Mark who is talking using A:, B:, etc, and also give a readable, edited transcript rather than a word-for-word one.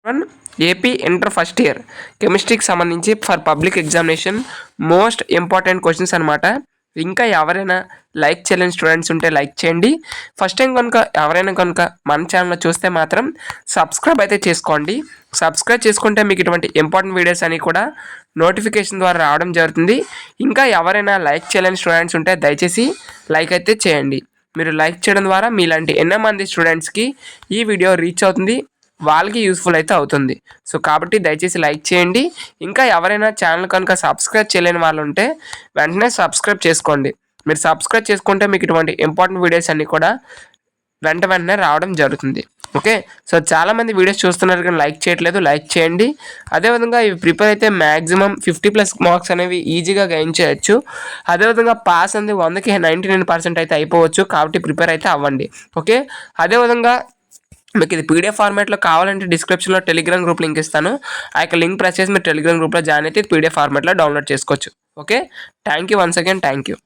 A: One AP inter first year కెమిస్ట్రీకి సంబంధించి for public examination most important questions అనమాట. ఇంకా ఎవరైనా లైక్ చేయలేని స్టూడెంట్స్ ఉంటే లైక్ చేయండి. ఫస్ట్ టైం కనుక ఎవరైనా కనుక మన ఛానల్లో చూస్తే మాత్రం సబ్స్క్రైబ్ అయితే చేసుకోండి. సబ్స్క్రైబ్ చేసుకుంటే మీకు ఇటువంటి ఇంపార్టెంట్ వీడియోస్ అని కూడా నోటిఫికేషన్ ద్వారా రావడం జరుగుతుంది. ఇంకా ఎవరైనా లైక్ చేయలేని స్టూడెంట్స్ ఉంటే దయచేసి లైక్ అయితే చేయండి. మీరు లైక్ చేయడం ద్వారా మీలాంటి ఎన్నో మంది స్టూడెంట్స్కి ఈ వీడియో రీచ్ అవుతుంది, వాళ్ళకి యూస్ఫుల్ అయితే అవుతుంది. సో కాబట్టి దయచేసి లైక్ చేయండి. ఇంకా ఎవరైనా ఛానల్ కనుక సబ్స్క్రైబ్ చేయలేని వాళ్ళు ఉంటే వెంటనే సబ్స్క్రైబ్ చేసుకోండి. మీరు సబ్స్క్రైబ్ చేసుకుంటే మీకు ఇటువంటి ఇంపార్టెంట్ వీడియోస్ అన్నీ కూడా వెంటనే రావడం జరుగుతుంది. ఓకే, సో చాలామంది వీడియోస్ చూస్తున్నారు కానీ లైక్ చేయట్లేదు, లైక్ చేయండి. అదేవిధంగా ఇవి ప్రిపేర్ అయితే మ్యాక్సిమం 50+ మార్క్స్ అనేవి ఈజీగా గెయిన్ చేయొచ్చు. అదేవిధంగా పాస్ అనేది 100కి 99% అయితే అయిపోవచ్చు. కాబట్టి ప్రిపేర్ అయితే అవ్వండి. ఓకే, అదేవిధంగా మీకు ఇది పీడిఎఫ్ ఫార్మాట్లో కావాలంటే డిస్క్రిప్షన్లో టెలిగ్రామ్ గ్రూప్ లింక్ ఇస్తాను. ఆ యొక్క లింక్ ప్రెస్ చేసి మీరు టెలిగ్రామ్ గ్రూప్లో జాయిన్ అయితే పీడిఎఫ్ ఫార్మాట్లో డౌన్లోడ్ చేసుకోవచ్చు. Okay, thank you once again, thank you.